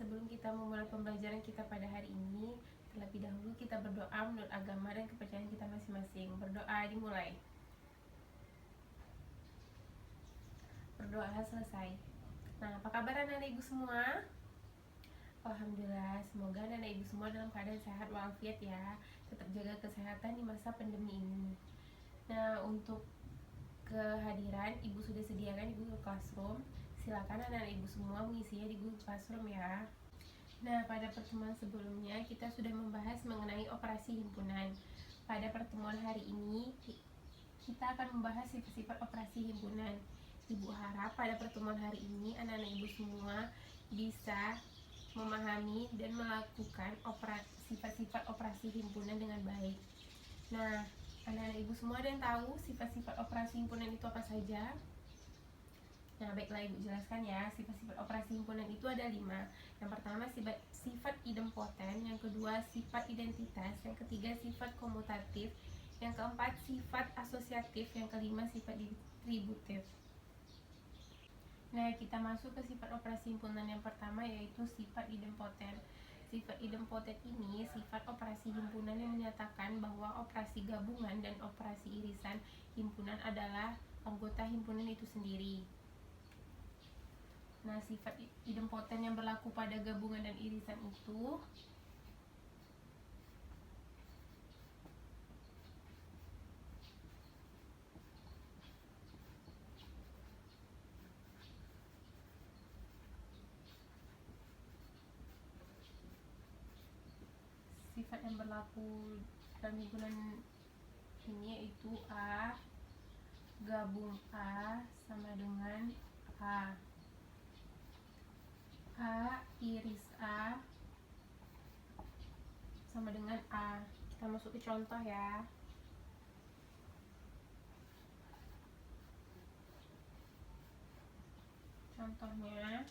sebelum kita memulai pembelajaran kita pada hari ini, terlebih dahulu kita berdoa menurut agama dan kepercayaan kita masing-masing. Berdoa dimulai. Berdoa selesai. Nah, apa kabar anak-anak ibu semua? Alhamdulillah, semoga anak-anak ibu semua dalam keadaan sehat walafiat ya. Tetap jaga kesehatan di masa pandemi ini. Nah, untuk kehadiran ibu sudah sediakan di Google Classroom. Silakan anak-anak ibu semua mengisinya di Google Classroom ya. Nah, pada pertemuan sebelumnya kita sudah membahas mengenai operasi himpunan. Pada pertemuan hari ini kita akan membahas sifat-sifat operasi himpunan. Ibu harap pada pertemuan hari ini anak-anak ibu semua bisa memahami dan melakukan sifat-sifat operasi himpunan dengan baik. Nah, anak-anak ibu semua ada yang tahu sifat-sifat operasi himpunan itu apa saja? Nah, baiklah ibu jelaskan ya. Sifat-sifat operasi himpunan itu ada 5. Yang pertama sifat idempoten, yang kedua sifat identitas, yang ketiga sifat komutatif, yang keempat sifat asosiatif, yang kelima sifat distributif. Nah, kita masuk ke sifat operasi himpunan yang pertama, yaitu sifat idempoten. Sifat idempoten ini sifat operasi himpunan yang menyatakan bahwa operasi gabungan dan operasi irisan himpunan adalah anggota himpunan itu sendiri. Nah, sifat idempoten yang berlaku pada gabungan dan irisan itu sifat yang berlaku dalam himpunan ini yaitu A gabung A sama dengan A iris A sama dengan A. Kita masuk ke contoh ya. Contohnya,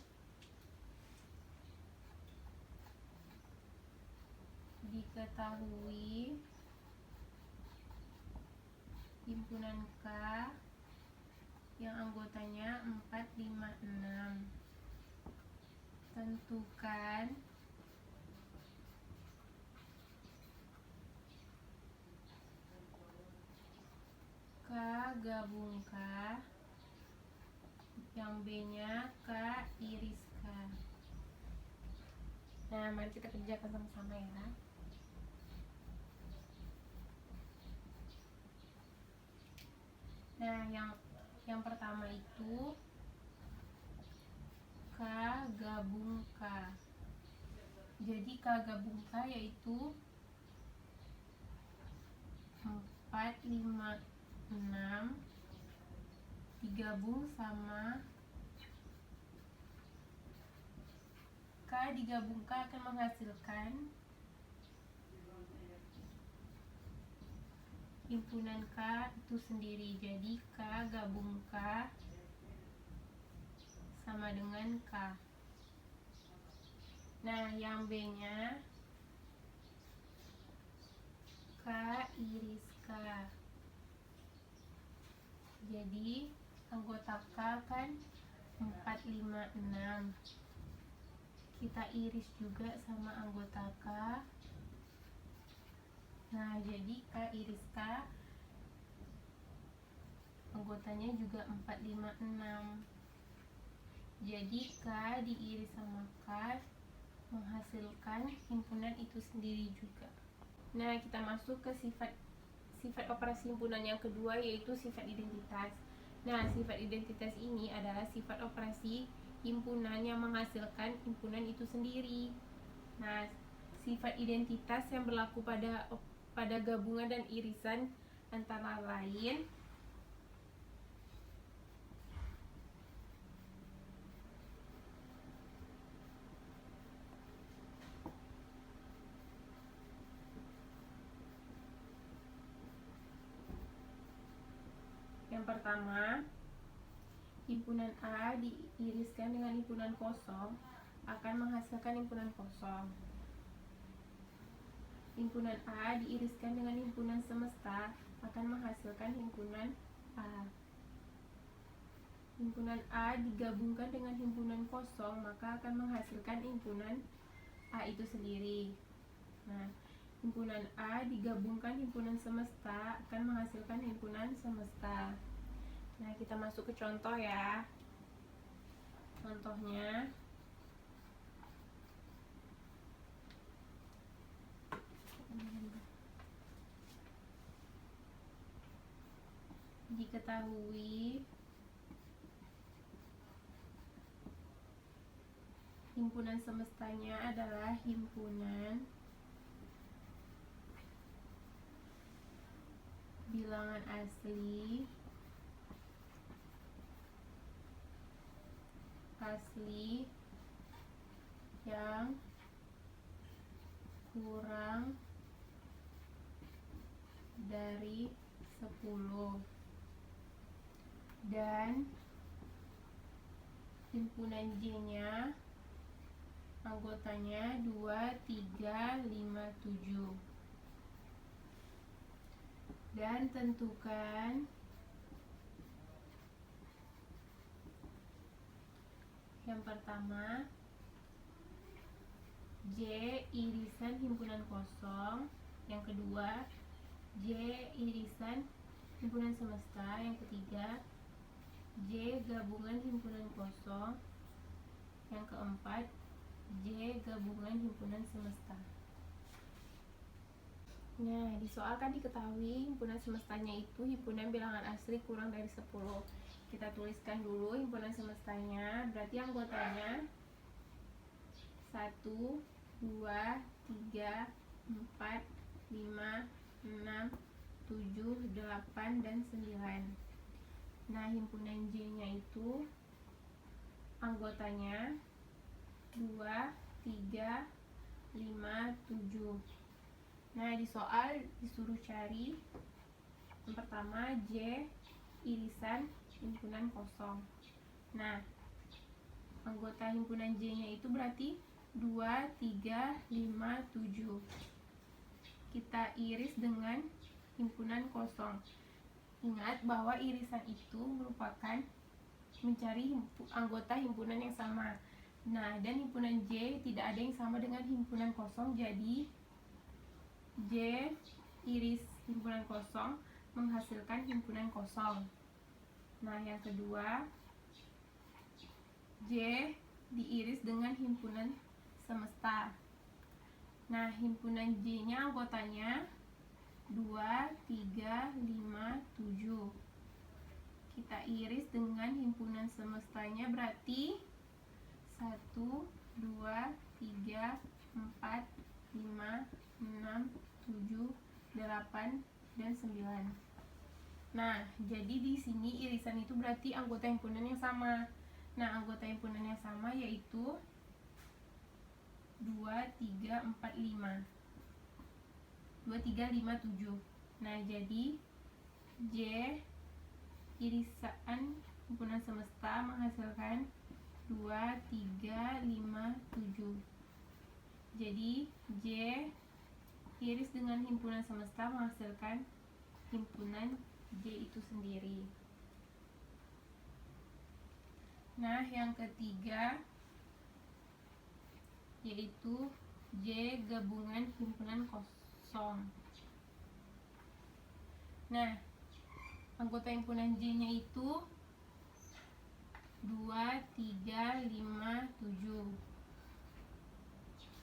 diketahui himpunan K yang anggotanya 4, 5, 6. Tentukan K gabung K yang B-nya K iris K. Nah, mari kita kerjakan sama-sama ya. Nah, yang pertama itu K gabung K. Jadi K gabung K yaitu 4, 5, 6 digabung sama K digabung K akan menghasilkan himpunan K itu sendiri. Jadi K gabung K sama dengan K. Nah, yang B-nya K iris K. Jadi anggota K kan 4, 5, 6. Kita iris juga sama anggota K. Nah, jadi K iris K anggotanya juga 4, 5, 6. Jadi K diiris sama K menghasilkan himpunan itu sendiri juga. Nah, kita masuk ke sifat operasi himpunan yang kedua, yaitu sifat identitas. Nah, sifat identitas ini adalah sifat operasi himpunan yang menghasilkan himpunan itu sendiri. Nah, sifat identitas yang berlaku pada gabungan dan irisan antara lain yang pertama, himpunan A diiriskan dengan himpunan kosong akan menghasilkan himpunan kosong. Himpunan A diiriskan dengan himpunan semesta akan menghasilkan himpunan A. himpunan A digabungkan dengan himpunan kosong, maka akan menghasilkan himpunan A itu sendiri. Nah, himpunan A digabungkan himpunan semesta akan menghasilkan himpunan semesta. Nah, kita masuk ke contoh ya. Contohnya, diketahui himpunan semestanya adalah himpunan bilangan asli yang kurang dari 10 dan himpunan J-nya anggotanya 2, 3, 5, 7. Dan tentukan yang pertama J irisan himpunan kosong, yang kedua J irisan himpunan semesta, yang ketiga J gabungan himpunan kosong, yang keempat J gabungan himpunan semesta. Nah, di soal kan diketahui himpunan semestanya itu himpunan bilangan asli kurang dari 10. Kita tuliskan dulu himpunan semestanya, berarti anggotanya 1, 2, 3, 4, 5, 6, 7, 8, dan 9. Nah, himpunan J-nya itu anggotanya 2, 3, 5, 7. Nah, di soal disuruh cari yang pertama J irisan himpunan kosong. Nah, anggota himpunan J-nya itu berarti 2, 3, 5, 7. Kita iris dengan himpunan kosong. Ingat bahwa irisan itu merupakan mencari anggota himpunan yang sama. Nah, dan himpunan J tidak ada yang sama dengan himpunan kosong, jadi J iris himpunan kosong menghasilkan himpunan kosong. Nah, yang kedua J diiris dengan himpunan semesta. Nah, himpunan J-nya anggotanya 2, 3, 5, 7. Kita iris dengan himpunan semestanya berarti 1, 2, 3, 4, 5, 6, 7, 8, dan 9. Nah, jadi di sini irisan itu berarti anggota himpunan yang sama. Nah, anggota himpunan yang sama yaitu 2, 3, 4, 5. 2, 3, 5, 7. Nah, jadi J irisan himpunan semesta menghasilkan 2, 3, 5, 7. Jadi J iris dengan himpunan semesta menghasilkan himpunan J itu sendiri. Nah, yang ketiga yaitu J gabungan himpunan kosong. Nah, anggota himpunan J-nya itu 2, 3, 5, 7.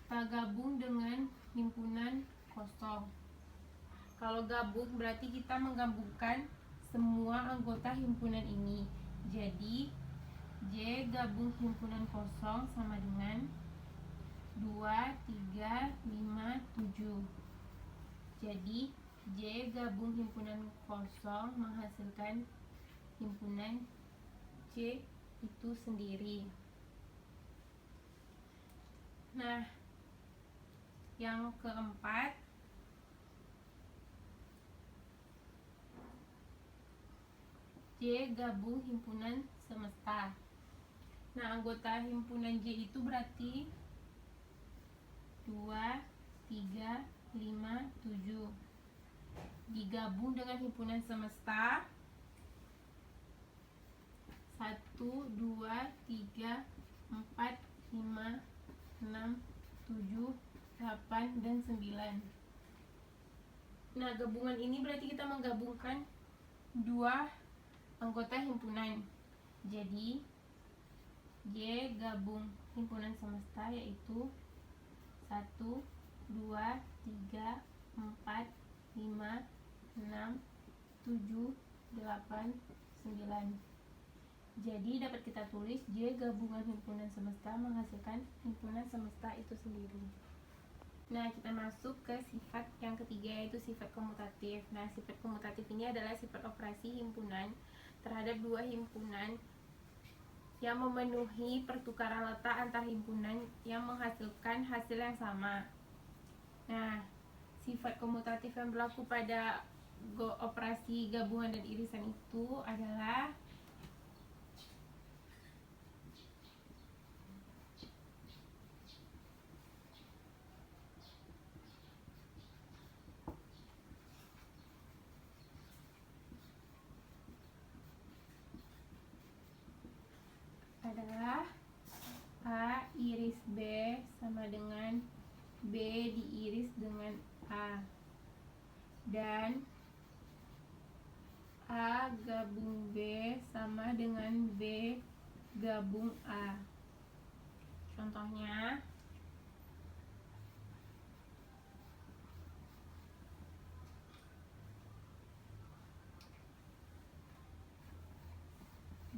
Kita gabung dengan himpunan kosong. Kalau gabung berarti kita menggabungkan semua anggota himpunan ini. Jadi J gabung himpunan kosong sama dengan 2, 3, 5, 7. Jadi J gabung himpunan kosong menghasilkan himpunan J itu sendiri. Nah, yang keempat J gabung himpunan semesta. Nah, anggota himpunan J itu berarti 2, 3, 5, 7. Digabung dengan himpunan semesta 1, 2, 3, 4, 5, 6, 7, 8, dan 9. Nah, gabungan ini berarti kita menggabungkan dua anggota himpunan. Jadi J gabung himpunan semesta yaitu 1, 2, 3, 4, 5, 6, 7, 8, 9. Jadi dapat kita tulis J gabungan himpunan semesta menghasilkan himpunan semesta itu sendiri. Nah, kita masuk ke sifat yang ketiga, yaitu sifat komutatif. Nah, sifat komutatif ini adalah sifat operasi himpunan terhadap dua himpunan yang memenuhi pertukaran letak antar himpunan yang menghasilkan hasil yang sama. Nah, sifat komutatif yang berlaku pada operasi gabungan dan irisan itu adalah A iris B sama dengan B diiris dengan A, dan A gabung B sama dengan B gabung A. Contohnya,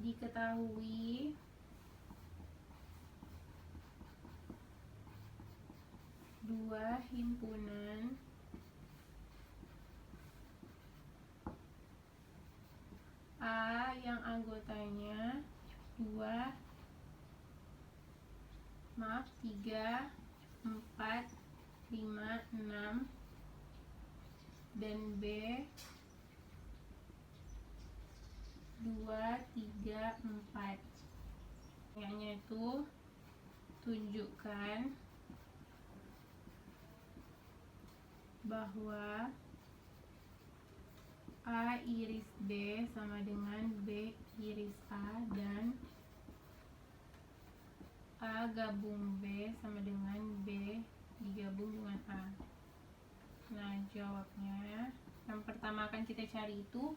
diketahui dua himpunan A yang anggotanya 3, 4, 5, 6 dan B 2, 3, 4. Yang itu tunjukkan bahwa A iris B sama dengan B iris A, dan A gabung B sama dengan B digabung dengan A. Nah, jawabnya yang pertama akan kita cari itu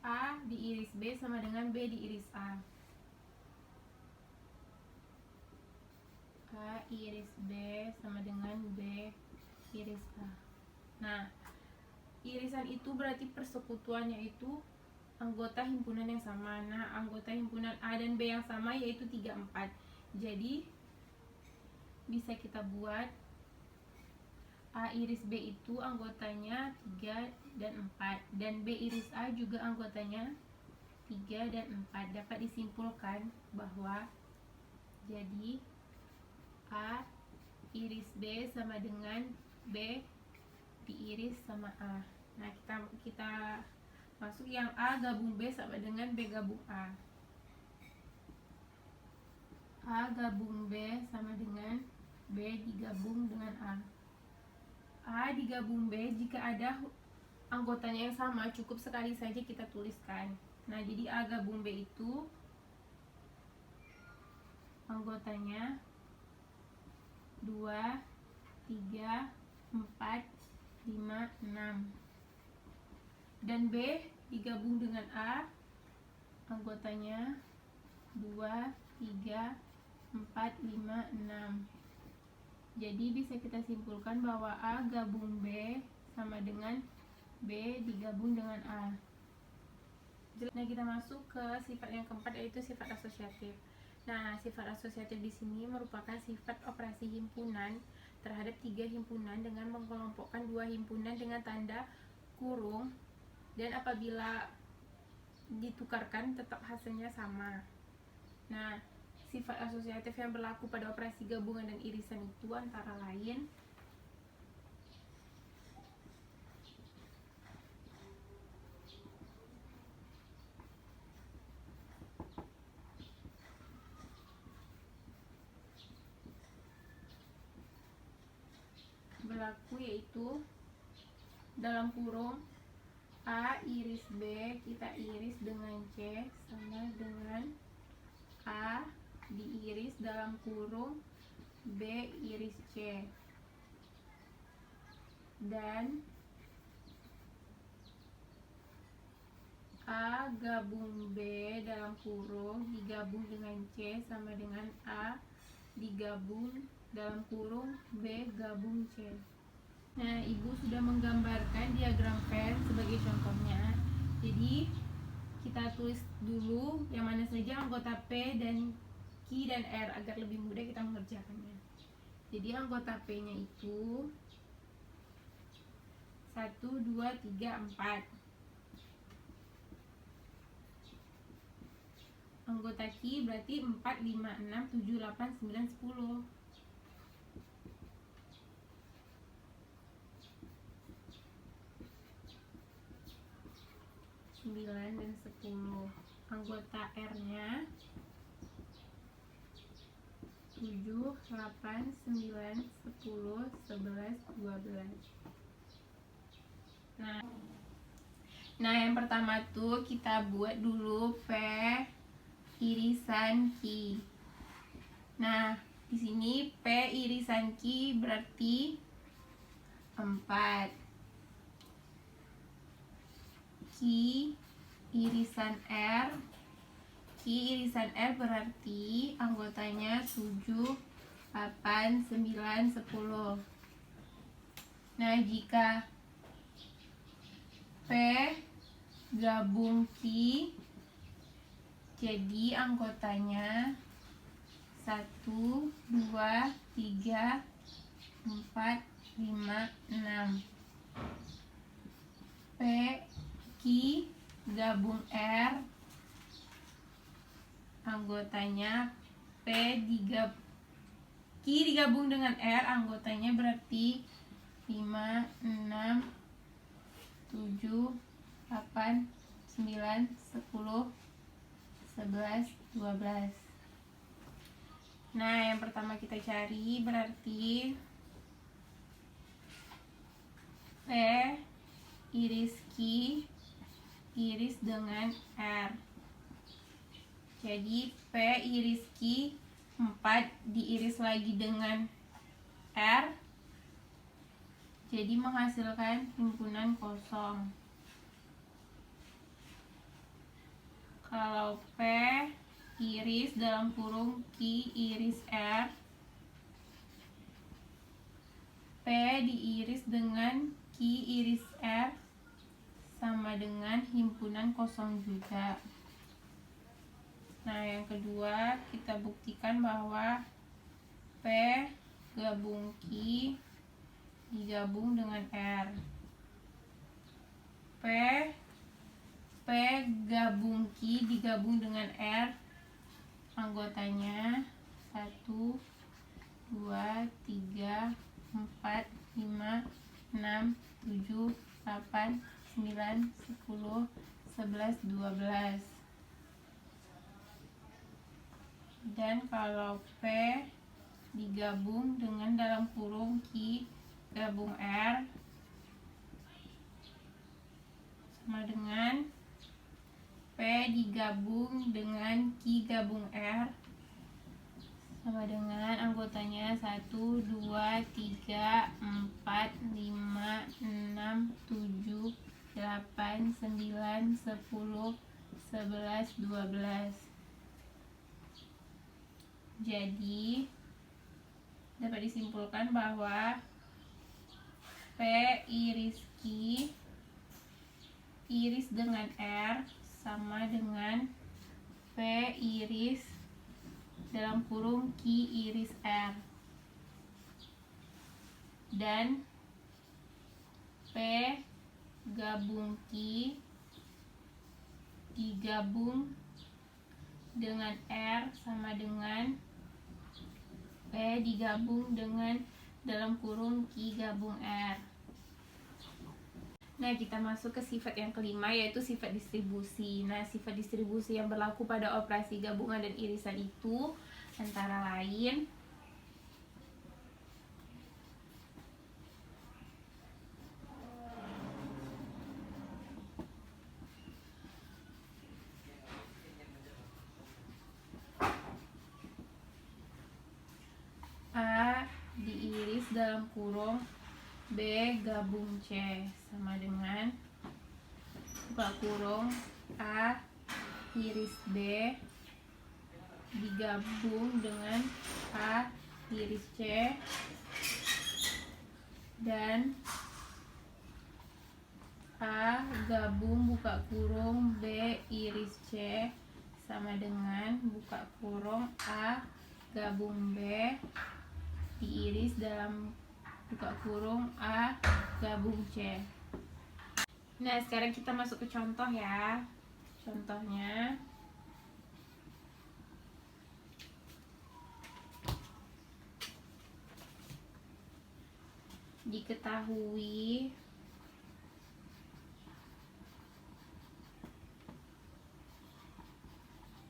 A diiris B sama dengan B diiris A. A iris B sama dengan B iris A. Nah, irisan itu berarti persekutuannya itu anggota himpunan yang sama. Nah, anggota himpunan A dan B yang sama yaitu 3, 4. Jadi bisa kita buat A iris B itu anggotanya 3 dan 4, dan B iris A juga anggotanya 3 dan 4. Dapat disimpulkan bahwa jadi A iris B sama dengan B diiris sama A. Nah, kita masuk yang A gabung B sama dengan B gabung A. A gabung B sama dengan B digabung dengan A. A digabung B, jika ada anggotanya yang sama cukup sekali saja kita tuliskan. Nah, jadi A gabung B itu anggotanya 2, 3, 4, 5, 6, dan B digabung dengan A anggotanya 2, 3, 4, 5, 6. Jadi bisa kita simpulkan bahwa A gabung B sama dengan B digabung dengan A. Nah, kita masuk ke sifat yang keempat, yaitu sifat asosiatif. Nah, sifat asosiatif di sini merupakan sifat operasi himpunan terhadap 3 himpunan dengan mengelompokkan 2 himpunan dengan tanda kurung, dan apabila ditukarkan tetap hasilnya sama. Nah, sifat asosiatif yang berlaku pada operasi gabungan dan irisan itu antara lain berlaku, yaitu dalam kurung A iris B kita iris dengan C sama dengan A diiris dalam kurung B iris C, dan A gabung B dalam kurung digabung dengan C sama dengan A digabung dalam kurung B gabung C. Nah, Ibu sudah menggambarkan diagram Venn sebagai contohnya. Jadi, kita tulis dulu yang mana saja anggota P dan Q dan R agar lebih mudah kita mengerjakannya. Jadi, anggota P-nya itu 1, 2, 3, 4. Anggota Q berarti 4, 5, 6, 7, 8, 9, 10. 9 dan 10. Anggota R-nya 7, 8, 9, 10, 11, 12. Nah, yang pertama tuh kita buat dulu P irisan Q. Nah, di sini P irisan Q berarti 4. Q irisan R, Q irisan R berarti anggotanya 7, 8, 9, 10. Nah, jika P gabung Q, jadi anggotanya 1, 2, 3, 4, 5, 6. P Q gabung R, anggotanya Q digabung dengan R, anggotanya berarti 5, 6, 7, 8, 9, 10, 11, 12. Nah, yang pertama kita cari berarti P iris Q iris dengan R. Jadi P iris Q 4 diiris lagi dengan R, jadi menghasilkan himpunan kosong. Kalau P iris dalam kurung Q iris R, P diiris dengan Q iris R sama dengan himpunan kosong juga. Nah, yang kedua kita buktikan bahwa P gabung Q digabung dengan R. P gabung Q digabung dengan R, anggotanya 1, 2, 3, 4, 5, 6, 7, 8, 9, 10, 11, 12. Dan kalau P digabung dengan dalam kurung Q gabung R sama dengan P digabung dengan Q gabung R sama dengan anggotanya 1, 2, 3, 4, 5, 6, 7, 8, 9, 10, 11, 12. Jadi dapat disimpulkan bahwa P iris Q iris dengan R sama dengan P iris dalam kurung Q iris R, dan P gabung Q digabung dengan R sama dengan P digabung dengan dalam kurung Q gabung R. Nah, kita masuk ke sifat yang kelima, yaitu sifat distribusi. Nah, sifat distribusi yang berlaku pada operasi gabungan dan irisan itu antara lain dalam kurung B gabung C sama dengan buka kurung A iris B digabung dengan A iris C dan A gabung buka kurung B iris C sama dengan buka kurung A gabung B diiris dalam buka kurung A gabung C. Nah, sekarang kita masuk ke contoh ya. Contohnya diketahui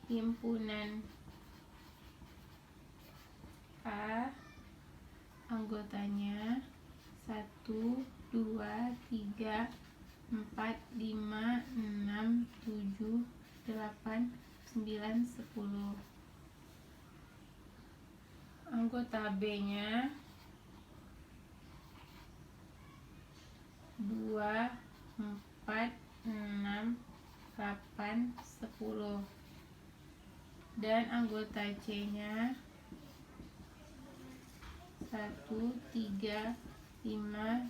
himpunan A anggotanya 1, 2, 3, 4, 5, 6, 7, 8, 9, 10. Anggota B-nya 2, 4, 6, 8, 10. Dan anggota C-nya 1, 3, 5, 7,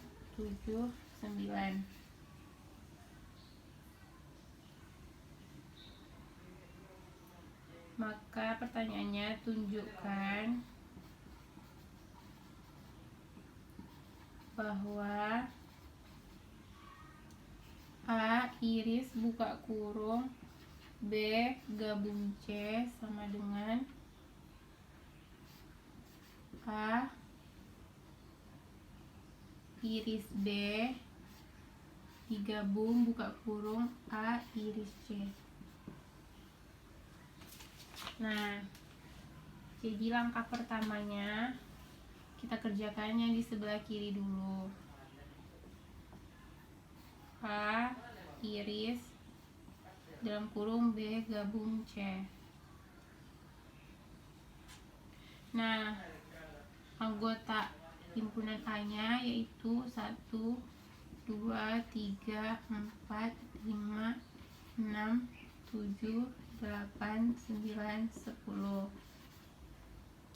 9. Maka pertanyaannya, tunjukkan bahwa A iris buka kurung B gabung C sama dengan A iris B digabung buka kurung A iris C. Nah, jadi langkah pertamanya kita kerjakan yang di sebelah kiri dulu. A iris dalam kurung B gabung C. Nah, anggota himpunan A-nya yaitu 1, 2, 3, 4, 5, 6, 7, 8, 9, 10.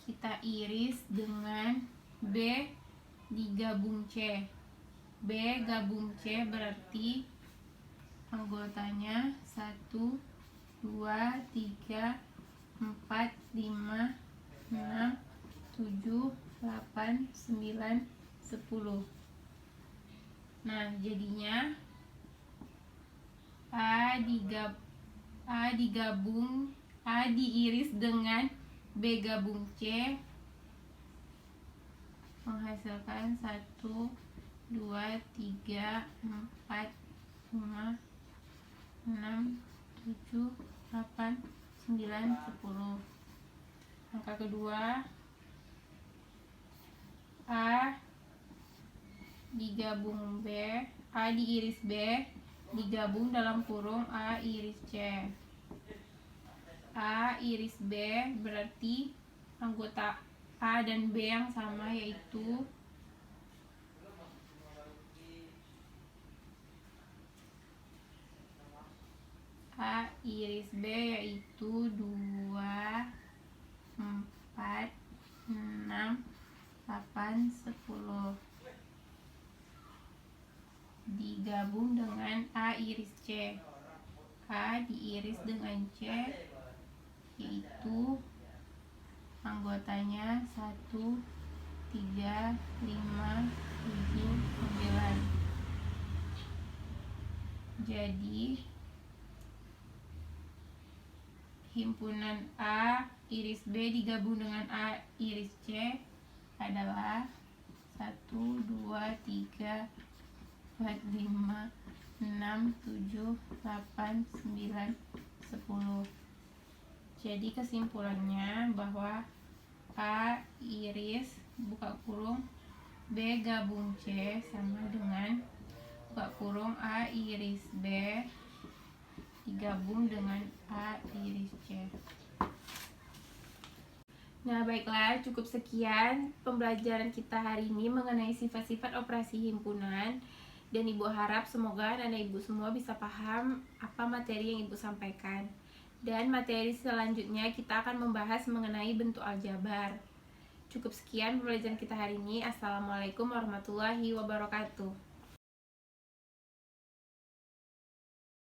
Kita iris dengan B digabung C. B gabung C berarti anggotanya 1, 2, 3, 4, 5, 6, 7, 8, 9, 10. Nah, jadinya A diiris dengan B gabung C menghasilkan 1, 2, 3, 4, 5, 6, 7, 8, 9, 10. Angka kedua, A digabung B, A diiris B digabung dalam kurung A iris C. A iris B berarti anggota A dan B yang sama yaitu A iris B yaitu 2, 4, 6, 8, 10 digabung dengan A iris C. A diiris dengan C yaitu anggotanya 1, 3, 5, 7, 9. Jadi himpunan A iris B digabung dengan A iris C adalah 1, 2, 3, 4, 5, 6, 7, 8, 9, 10. Jadi kesimpulannya bahwa A iris buka kurung B gabung C sama dengan buka kurung A iris B digabung dengan A iris C. Nah, baiklah, cukup sekian pembelajaran kita hari ini mengenai sifat-sifat operasi himpunan. Dan Ibu harap semoga anak Ibu semua bisa paham apa materi yang Ibu sampaikan. Dan materi selanjutnya kita akan membahas mengenai bentuk aljabar. Cukup sekian pembelajaran kita hari ini. Assalamualaikum warahmatullahi wabarakatuh.